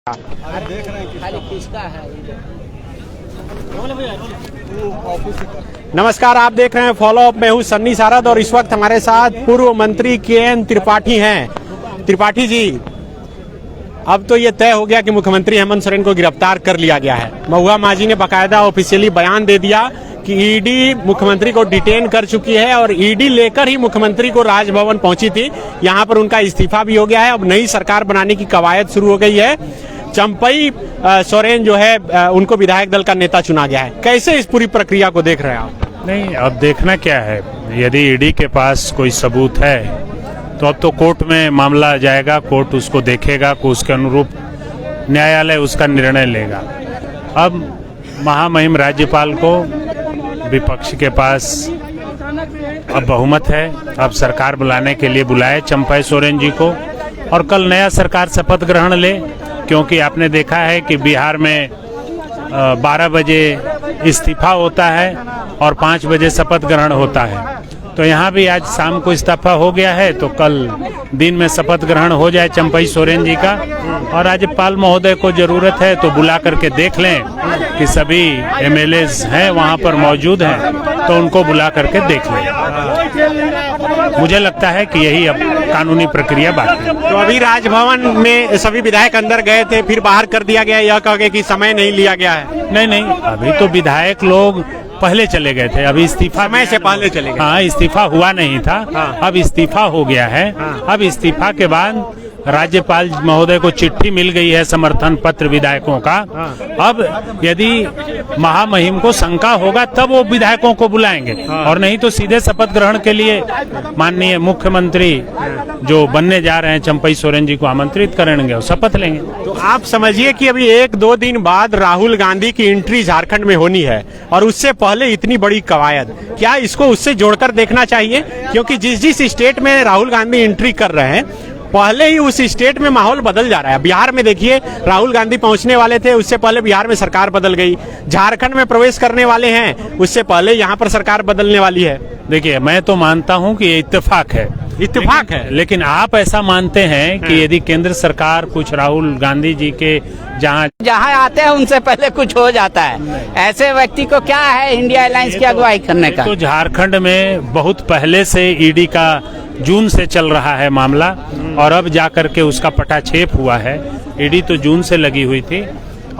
देख रहे हैं खाली किसका है। नमस्कार, आप देख रहे हैं फॉलो अप। मैं हूं सन्नी सारद और इस वक्त हमारे साथ पूर्व मंत्री के.एन. त्रिपाठी हैं। त्रिपाठी जी, अब तो ये तय हो गया कि मुख्यमंत्री हेमंत सोरेन को गिरफ्तार कर लिया गया है। महुआ मांझी ने बाकायदा ऑफिशियली बयान दे दिया कि ईडी मुख्यमंत्री को डिटेन कर चुकी है और ईडी लेकर ही मुख्यमंत्री को राजभवन पहुंची थी। यहां पर उनका इस्तीफा भी हो गया है। अब नई सरकार बनाने की कवायद शुरू हो गई है। चंपई सोरेन जो है उनको विधायक दल का नेता चुना गया है। कैसे इस पूरी प्रक्रिया को देख रहे हैं आप? नहीं, अब देखना क्या है, यदि ईडी के पास कोई सबूत है तो अब तो कोर्ट में मामला जाएगा, कोर्ट उसको देखेगा, को उसके अनुरूप न्यायालय उसका निर्णय लेगा। अब महामहिम राज्यपाल को विपक्ष के पास अब बहुमत है, अब सरकार बुलाने के लिए बुलाए चंपई सोरेन जी को और कल नया सरकार शपथ ग्रहण ले, क्योंकि आपने देखा है कि बिहार में 12 बजे इस्तीफा होता है और 5 बजे शपथ ग्रहण होता है। तो यहाँ भी आज शाम को इस्तीफा हो गया है, तो कल दिन में शपथ ग्रहण हो जाए चंपई सोरेन जी का। और राज्यपाल महोदय को जरूरत है तो बुला करके देख लें कि सभी एमएलएज हैं वहाँ पर मौजूद हैं, तो उनको बुला करके देख लें। मुझे लगता है कि यही अब कानूनी प्रक्रिया बाकी है। तो अभी राजभवन में सभी विधायक अंदर गए थे, फिर बाहर कर दिया गया, यह कह के कि समय नहीं लिया गया है। नहीं, अभी तो विधायक लोग पहले चले गए थे, अभी इस्तीफा समय से पहले चले गए। हाँ, इस्तीफा हुआ नहीं था। हाँ। अब इस्तीफा हो गया है। हाँ। अब इस्तीफा के बाद राज्यपाल महोदय को चिट्ठी मिल गई है समर्थन पत्र विधायकों का। हाँ। अब यदि महामहिम को शंका होगा तब वो विधायकों को बुलाएंगे। हाँ। और नहीं तो सीधे शपथ ग्रहण के लिए माननीय मुख्यमंत्री जो बनने जा रहे हैं चंपई सोरेन जी को आमंत्रित करेंगे और शपथ लेंगे। तो आप समझिए कि अभी 1-2 दिन बाद राहुल गांधी की एंट्री झारखंड में होनी है और उससे पहले इतनी बड़ी कवायद, क्या इसको उससे जोड़कर देखना चाहिए? क्योंकि जिस स्टेट में राहुल गांधी एंट्री कर रहे हैं, पहले ही उस स्टेट में माहौल बदल जा रहा है। बिहार में देखिए, राहुल गांधी पहुंचने वाले थे, उससे पहले बिहार में सरकार बदल गई। झारखंड में प्रवेश करने वाले हैं, उससे पहले यहाँ पर सरकार बदलने वाली है। देखिए, मैं तो मानता हूँ कि ये इत्तेफाक है। इत्तेफाक है, लेकिन आप ऐसा मानते हैं कि यदि केंद्र सरकार कुछ राहुल गांधी जी के जहाँ आते हैं उनसे पहले कुछ हो जाता है। ऐसे व्यक्ति को क्या है इंडिया अलायंस की अगुवाई करने का? तो झारखंड में बहुत पहले से ईडी का जून से चल रहा है मामला और अब जाकर के उसका पटाक्षेप हुआ है। ईडी तो जून से लगी हुई थी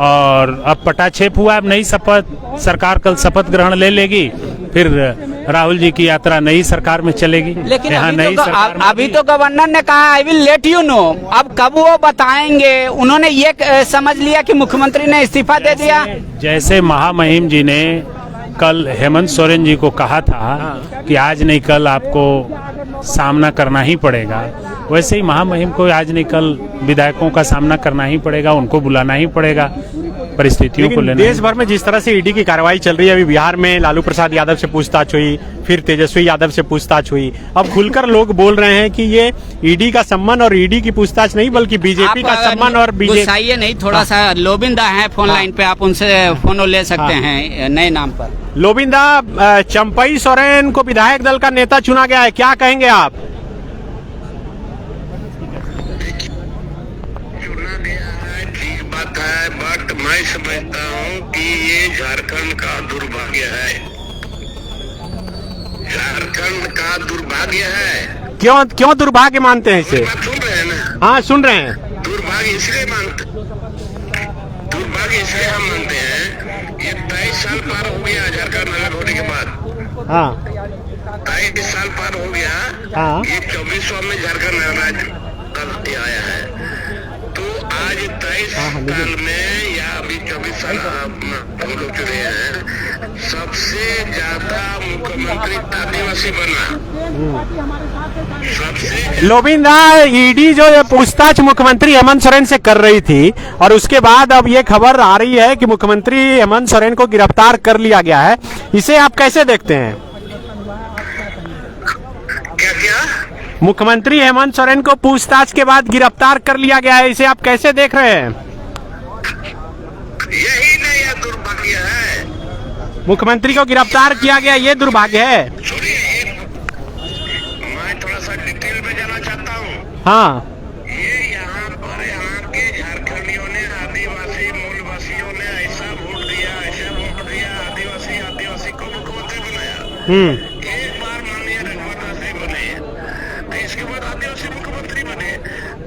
और अब पटाक्षेप हुआ। अब नई शपथ सरकार कल शपथ ग्रहण ले लेगी, फिर राहुल जी की यात्रा नई सरकार में चलेगी। लेकिन यहाँ अभी तो गवर्नर ने कहा I will let you know. अब कब वो बताएंगे? उन्होंने ये समझ लिया कि मुख्यमंत्री ने इस्तीफा दे दिया। जैसे महामहिम जी ने कल हेमंत सोरेन जी को कहा था कि आज नहीं कल आपको सामना करना ही पड़ेगा, वैसे ही महामहिम को आज नहीं कल विधायकों का सामना करना ही पड़ेगा, उनको बुलाना ही पड़ेगा परिस्थितियों को लेना। देश भर में जिस तरह से ईडी की कार्रवाई चल रही है, अभी बिहार में लालू प्रसाद यादव से पूछताछ हुई, फिर तेजस्वी यादव से पूछताछ हुई। अब खुलकर लोग बोल रहे हैं कि ये ईडी का सम्मान और ईडी की पूछताछ नहीं, बल्कि बीजेपी का सम्मान और बीजेपी। नहीं, थोड़ा सा लोबिंदा है फोन लाइन पे, आप उनसे फोन ले सकते हैं नए नाम पर। लोबिंदा, चंपई सोरेन को विधायक दल का नेता चुना गया है, क्या कहेंगे आप? चुना गया है, ठीक बात है, बट मैं समझता हूँ कि ये झारखंड का दुर्भाग्य है। झारखंड का दुर्भाग्य है। क्यों दुर्भाग्य मानते हैं इसे? बात सुन रहे हैं ना? हाँ, सुन रहे हैं। दुर्भाग्य इसलिए हम मानते हैं, ये 23 साल पार हो गया झारखंड अलग होने के बाद। हाँ, 23 साल पार हो गया। हाँ। ये 24वां में झारखंड राज्य आया है। तो आज 23 साल में या अभी 24 साल हम लोग चुने हैं, सबसे ज्यादा मुख्यमंत्री आदिवासी बना। सबसे लोबिंदा, ईडी जो पूछताछ मुख्यमंत्री हेमंत सोरेन से कर रही थी और उसके बाद अब ये खबर आ रही है कि मुख्यमंत्री हेमंत सोरेन को गिरफ्तार कर लिया गया है, इसे आप कैसे देखते हैं? क्या मुख्यमंत्री हेमंत सोरेन को पूछताछ के बाद गिरफ्तार कर लिया गया है, इसे आप कैसे देख रहे हैं? यही नहीं है, दुर्भाग्य है। मुख्यमंत्री को गिरफ्तार किया गया, ये दुर्भाग्य है। सुनिए, मैं थोड़ा सा डिटेल में जाना चाहता हूँ। हाँ, ये यहाँ के झारखंडियों ने एक बार माननीय रघुवर दास जी बने, इसके बाद आदिवासी मुख्यमंत्री बने,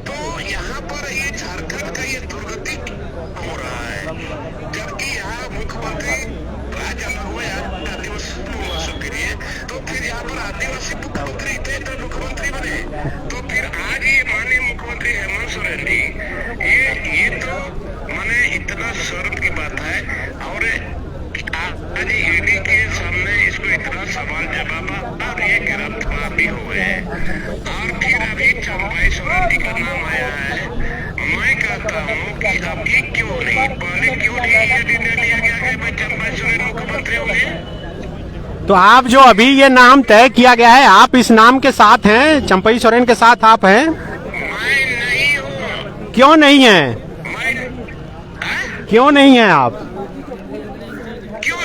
तो यहाँ पर ये झारखंड का ये दुर्गति हो रहा है, जबकि यहाँ मुख्यमंत्री राज्य अलग हुआ है आदिवासी निवासों के लिए, तो फिर यहाँ पर आदिवासी मुख्यमंत्री थे तो मुख्यमंत्री बने, तो फिर आज ये माननीय मुख्यमंत्री हेमंत सोरेन जी, ये तो माने इतना शर्म की बात है। और आज ईडी के सामने इसको इतना सवाल जवाब और ये गिरफ्तार भी हुए, और फिर अभी चंपाई सोरेन जी का नाम आया है। मैं कहता हूँ कि अभी क्यों नहीं, पहले क्यों नहीं ये निर्णय लिया गया कि भाई चंपाई सोरेन मुख्यमंत्री होंगे? तो आप जो अभी ये नाम तय किया गया है, आप इस नाम के साथ हैं, चंपई सोरेन के साथ आप हैं? मैं नहीं हूँ। क्यों नहीं है? क्यों नहीं है आप? क्यों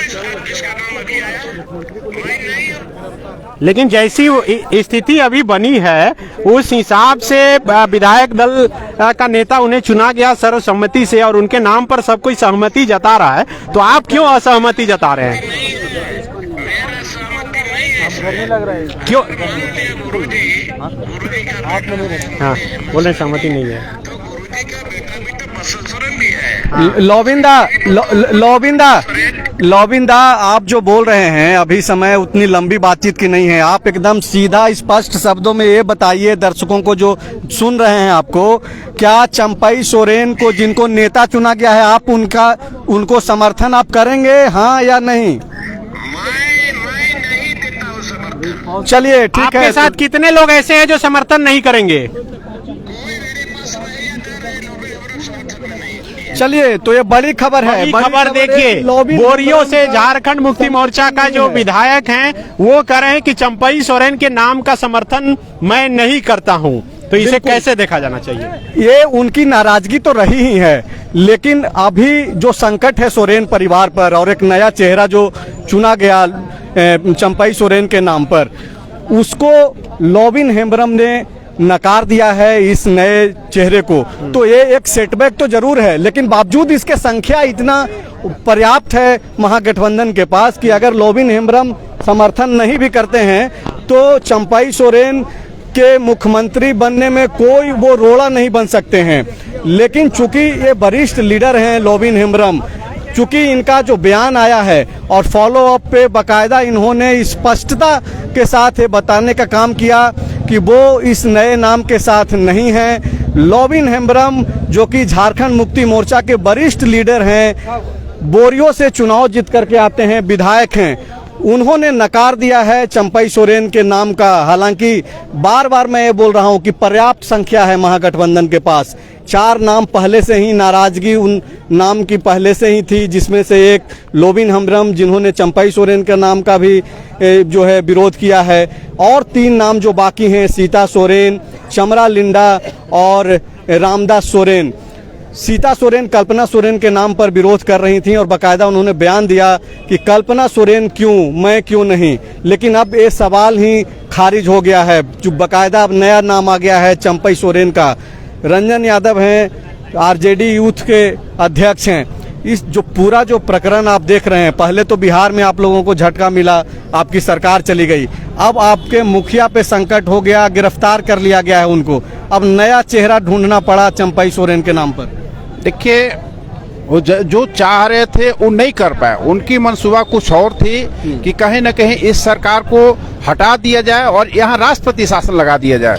इसका नाम अभी आया? मैं नहीं हूँ। लेकिन जैसी स्थिति अभी बनी है उस हिसाब से विधायक दल का नेता उन्हें चुना गया सर्वसम्मति से, और उनके नाम पर सब कोई सहमति जता रहा है, तो आप क्यों असहमति जता रहे हैं? मेरा सहमति नहीं है, लग रहा है क्यों? गुरुजी का बेटा, हाँ, बोल रहे सहमति नहीं है। तो गुरुजी का बेटा भी तो बसंत सोरेन भी है। लोबिंदा आप जो बोल रहे हैं अभी समय उतनी लंबी बातचीत की नहीं है, आप एकदम सीधा स्पष्ट शब्दों में ये बताइए दर्शकों को जो सुन रहे हैं आपको, क्या चंपई सोरेन को जिनको नेता चुना गया है आप उनको समर्थन आप करेंगे, हाँ या नहीं? मैं नहीं देता हूँ समर्थन। चलिए ठीक आपके है। साथ कितने लोग ऐसे हैं जो समर्थन नहीं करेंगे? कोई मेरे पास नहीं है, दे रहे लोग मेरा समर्थन में नहीं है। चलिए तो ये बड़ी खबर है। बड़ी खबर देखिए, बोरियो से झारखंड मुक्ति मोर्चा का जो विधायक हैं वो कह रहे हैं कि चंपई सोरेन के नाम का समर्थन मैं नहीं करता हूं, तो इसे कैसे देखा जाना चाहिए? ये उनकी नाराजगी तो रही ही है, लेकिन अभी जो संकट है सोरेन परिवार पर और एक नया चेहरा जो चुना गया चंपई सोरेन के नाम पर, उसको लोबिन हेम्ब्रम ने नकार दिया है इस नए चेहरे को। तो ये एक सेटबैक तो जरूर है, लेकिन बावजूद इसके संख्या इतना पर्याप्त है महागठबंधन के पास कि अगर लोबिन हेम्ब्रम समर्थन नहीं भी करते हैं तो चंपई सोरेन के मुख्यमंत्री बनने में कोई वो रोड़ा नहीं बन सकते हैं। लेकिन चूंकि ये वरिष्ठ लीडर हैं लोबिन हेम्ब्रम, चूंकि इनका जो बयान आया है और फॉलो अप पे बाकायदा इन्होंने स्पष्टता के साथ ये बताने का काम किया कि वो इस नए नाम के साथ नहीं है। लोबिन हेम्ब्रम जो कि झारखंड मुक्ति मोर्चा के वरिष्ठ लीडर हैं, बोरियो से चुनाव जीत करके आते हैं, विधायक हैं, उन्होंने नकार दिया है चंपई सोरेन के नाम का। हालांकि बार बार मैं ये बोल रहा हूं कि पर्याप्त संख्या है महागठबंधन के पास, 4 नाम पहले से ही, नाराजगी उन नाम की पहले से ही थी, जिसमें से एक लोबिन हेम्ब्रम जिन्होंने चंपई सोरेन के नाम का भी जो है विरोध किया है, और 3 नाम जो बाकी हैं, सीता सोरेन, चमरा लिंडा और रामदास सोरेन। सीता सोरेन कल्पना सोरेन के नाम पर विरोध कर रही थी और बाकायदा उन्होंने बयान दिया कि कल्पना सोरेन क्यों, मैं क्यों नहीं। लेकिन अब ये सवाल ही खारिज हो गया है, जो बाकायदा अब नया नाम आ गया है चंपई सोरेन का। रंजन यादव हैं, आरजेडी यूथ के अध्यक्ष हैं। इस जो पूरा जो प्रकरण आप देख रहे हैं, पहले तो बिहार में आप लोगों को झटका मिला, आपकी सरकार चली गई, अब आपके मुखिया पे संकट हो गया, गिरफ्तार कर लिया गया है उनको, अब नया चेहरा ढूंढना पड़ा चंपई सोरेन के नाम पर। देखिए, वो जो चाह रहे थे वो नहीं कर पाए, उनकी मंसूबा कुछ और थी कि कहीं न कहीं इस सरकार को हटा दिया जाए और यहाँ राष्ट्रपति शासन लगा दिया जाए।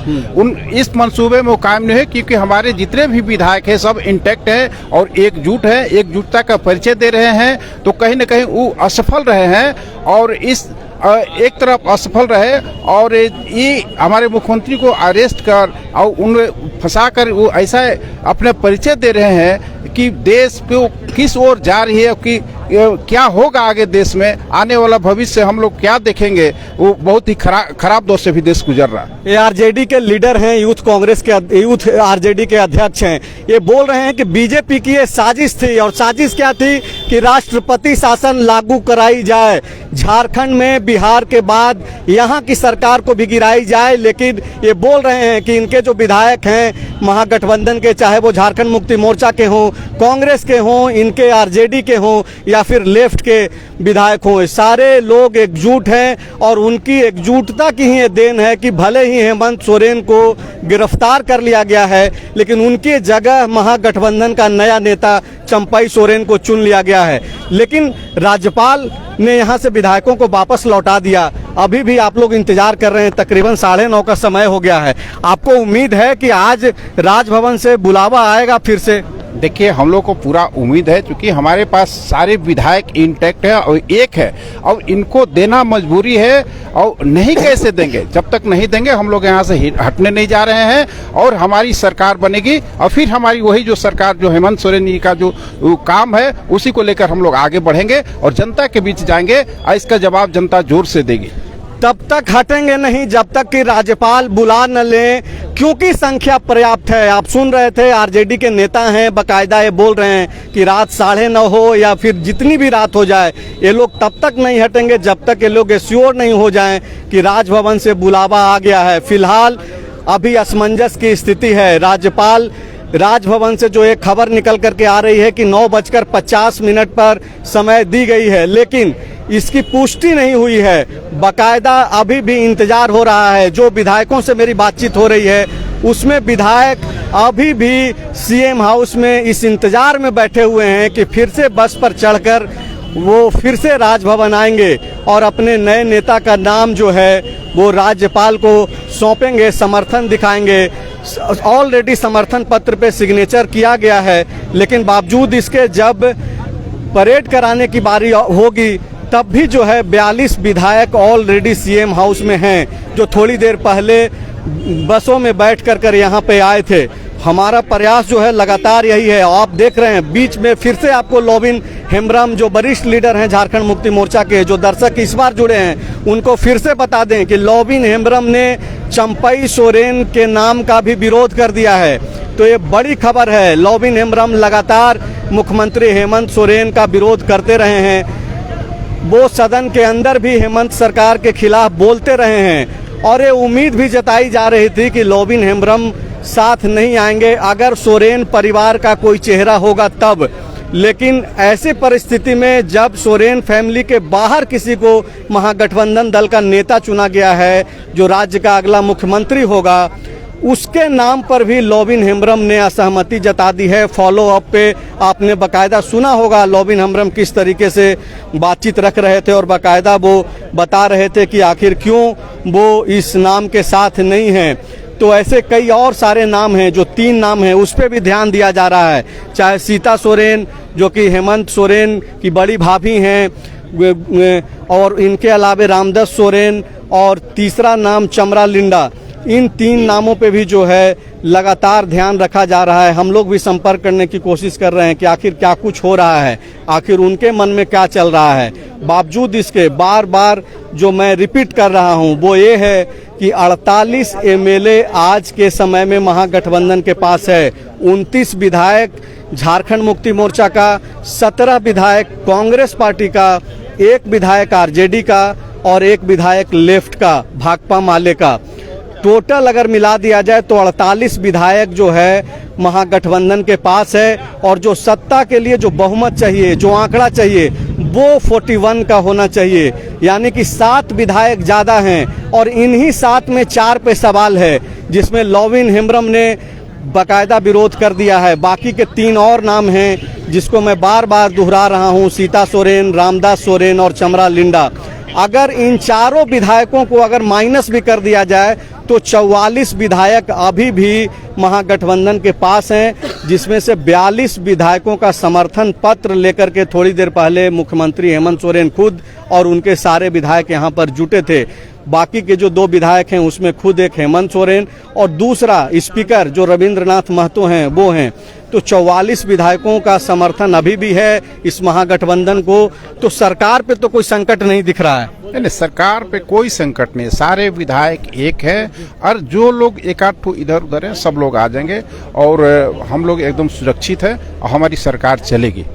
इस मंसूबे में वो कायम नहीं है, क्योंकि हमारे जितने भी विधायक हैं सब इंटैक्ट है और एकजुट है, एकजुटता का परिचय दे रहे हैं, तो कहीं न कहीं वो असफल रहे हैं। और इस एक तरफ असफल रहे और ये हमारे मुख्यमंत्री को अरेस्ट कर और उन्हें फंसा कर वो ऐसा अपने परिचय दे रहे हैं कि देश को किस ओर जा रही है, कि क्या होगा आगे देश में, आने वाला भविष्य हम लोग क्या देखेंगे, वो बहुत ही खराब दौर से भी देश गुजर रहा है। ये आरजेडी के लीडर हैं, यूथ आरजेडी के अध्यक्ष हैं, ये बोल रहे हैं कि बीजेपी की ये साजिश थी, और साजिश क्या थी कि राष्ट्रपति शासन लागू कराई जाए, झारखंड में बिहार के बाद यहाँ की सरकार को भी गिराई जाए। लेकिन ये बोल रहे हैं कि इनके जो विधायक हैं महागठबंधन के, चाहे वो झारखंड मुक्ति मोर्चा के हों, कांग्रेस के हों, इनके आरजेडी के हों या फिर लेफ्ट के विधायक हों, सारे लोग एकजुट हैं और उनकी एकजुटता की ही ये देन है कि भले ही हेमंत सोरेन को गिरफ्तार कर लिया गया है, लेकिन उनकी जगह महागठबंधन का नया नेता चंपई सोरेन को चुन लिया गया है। लेकिन राज्यपाल ने यहाँ से विधायकों को वापस लौटा दिया। अभी भी आप लोग इंतजार कर रहे हैं, तकरीबन 9:30 का समय हो गया है। आपको उम्मीद है कि आज राजभवन से बुलावा आएगा फिर से? देखिए, हम लोग को पूरा उम्मीद है, क्योंकि हमारे पास सारे विधायक इंटैक्ट है और एक है, और इनको देना मजबूरी है। और नहीं कैसे देंगे? जब तक नहीं देंगे हम लोग यहाँ से हटने नहीं जा रहे हैं और हमारी सरकार बनेगी और फिर हमारी वही जो सरकार, जो हेमंत सोरेन जी का जो काम है, उसी को लेकर हम लोग आगे बढ़ेंगे और जनता के बीच जाएंगे और इसका जवाब जनता जोर से देगी। तब तक हटेंगे नहीं जब तक कि राज्यपाल बुला न लें, क्योंकि संख्या पर्याप्त है। आप सुन रहे थे, आरजेडी के नेता हैं, बकायदा ये बोल रहे हैं कि रात 9:30 हो या फिर जितनी भी रात हो जाए, ये लोग तब तक नहीं हटेंगे जब तक ये लोग श्योर नहीं हो जाएं कि राजभवन से बुलावा आ गया है। फिलहाल अभी असमंजस की स्थिति है। राज्यपाल राजभवन से जो एक खबर निकल करके आ रही है कि 9:50 पर समय दी गई है, लेकिन इसकी पुष्टि नहीं हुई है। बकायदा अभी भी इंतजार हो रहा है। जो विधायकों से मेरी बातचीत हो रही है उसमें विधायक अभी भी सीएम हाउस में इस इंतजार में बैठे हुए हैं कि फिर से बस पर चढ़कर वो फिर से राजभवन आएंगे और अपने नए नेता का नाम जो है वो राज्यपाल को सौंपेंगे, समर्थन दिखाएंगे। ऑलरेडी समर्थन पत्र पे सिग्नेचर किया गया है, लेकिन बावजूद इसके जब परेड कराने की बारी होगी तब भी जो है 42 विधायक ऑलरेडी सीएम हाउस में हैं, जो थोड़ी देर पहले बसों में बैठ कर यहाँ पे आए थे। हमारा प्रयास जो है लगातार यही है। आप देख रहे हैं बीच में फिर से आपको लोबिन हेम्ब्रम, जो वरिष्ठ लीडर हैं झारखंड मुक्ति मोर्चा के, जो दर्शक इस बार जुड़े हैं उनको फिर से बता दें कि लोबिन हेम्ब्रम ने चंपई सोरेन के नाम का भी विरोध कर दिया है। तो ये बड़ी खबर है। लोबिन हेम्ब्रम लगातार मुख्यमंत्री हेमंत सोरेन का विरोध करते रहे हैं। वो सदन के अंदर भी हेमंत सरकार के खिलाफ बोलते रहे हैं और ये उम्मीद भी जताई जा रही थी कि लोबिन हेम्ब्रम साथ नहीं आएंगे अगर सोरेन परिवार का कोई चेहरा होगा तब। लेकिन ऐसी परिस्थिति में जब सोरेन फैमिली के बाहर किसी को महागठबंधन दल का नेता चुना गया है, जो राज्य का अगला मुख्यमंत्री होगा, उसके नाम पर भी लोबिन हेम्ब्रम ने असहमति जता दी है। फॉलो अप पे आपने बकायदा सुना होगा लोबिन हेम्ब्रम किस तरीके से बातचीत रख रहे थे और बकायदा वो बता रहे थे कि आखिर क्यों वो इस नाम के साथ नहीं हैं। तो ऐसे कई और सारे नाम हैं, जो 3 नाम हैं उस पर भी ध्यान दिया जा रहा है। चाहे सीता सोरेन, जो कि हेमंत सोरेन की बड़ी भाभी हैं, और इनके अलावे रामदास सोरेन, और तीसरा नाम चमरा लिंडा। इन 3 नामों पे भी जो है लगातार ध्यान रखा जा रहा है। हम लोग भी संपर्क करने की कोशिश कर रहे हैं कि आखिर क्या कुछ हो रहा है, आखिर उनके मन में क्या चल रहा है। बावजूद इसके बार बार जो मैं रिपीट कर रहा हूं वो ये है कि 48 एमएलए आज के समय में महागठबंधन के पास है। 29 विधायक झारखंड मुक्ति मोर्चा का, 17 विधायक कांग्रेस पार्टी का, 1 विधायक आरजेडी का और 1 विधायक लेफ्ट का, भाकपा माले का। टोटल अगर मिला दिया जाए तो 48 विधायक जो है महागठबंधन के पास है। और जो सत्ता के लिए जो बहुमत चाहिए, जो आंकड़ा चाहिए, वो 41 का होना चाहिए, यानी कि 7 विधायक ज़्यादा हैं। और इन्हीं 7 में 4 पे सवाल है, जिसमें लोबिन हेम्ब्रम ने बाकायदा विरोध कर दिया है। बाकी के 3 और नाम हैं जिसको मैं बार बार दोहरा रहा हूं, सीता सोरेन, रामदास सोरेन और चमरा लिंडा। अगर इन चारों विधायकों को अगर माइनस भी कर दिया जाए तो 44 विधायक अभी भी महागठबंधन के पास हैं, जिसमें से 42 विधायकों का समर्थन पत्र लेकर के थोड़ी देर पहले मुख्यमंत्री हेमंत सोरेन खुद और उनके सारे विधायक यहां पर जुटे थे। बाकी के जो 2 विधायक हैं उसमें खुद एक हेमंत सोरेन और दूसरा स्पीकर जो रविंद्रनाथ महतो हैं वो हैं। तो 44 विधायकों का समर्थन अभी भी है इस महागठबंधन को। तो सरकार पे तो कोई संकट नहीं दिख रहा है। नहीं, सरकार पे कोई संकट नहीं, सारे विधायक एक है और जो लोग एक आध ठो इधर उधर है सब लोग आ जाएंगे और हम लोग एकदम सुरक्षित है और हमारी सरकार चलेगी।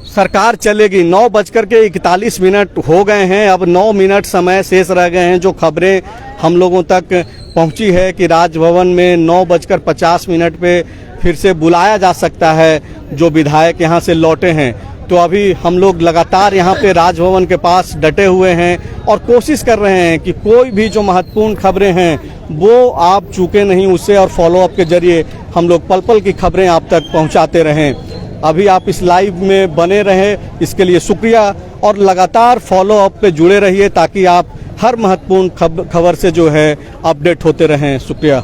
सरकार चलेगी। 9:41 हो गए हैं, अब 9 मिनट समय शेष रह गए हैं। जो खबरें हम लोगों तक पहुंची है कि राजभवन में 9:50 पे फिर से बुलाया जा सकता है जो विधायक यहां से लौटे हैं। तो अभी हम लोग लगातार यहाँ पे राजभवन के पास डटे हुए हैं और कोशिश कर रहे हैं कि कोई भी जो महत्वपूर्ण खबरें हैं वो आप चूके नहीं उससे, और फॉलोअप के जरिए हम लोग पल पल की खबरें आप तक पहुँचाते रहें। अभी आप इस लाइव में बने रहें, इसके लिए शुक्रिया, और लगातार फॉलोअप पे जुड़े रहिए ताकि आप हर महत्वपूर्ण खबर से जो है अपडेट होते रहें। शुक्रिया।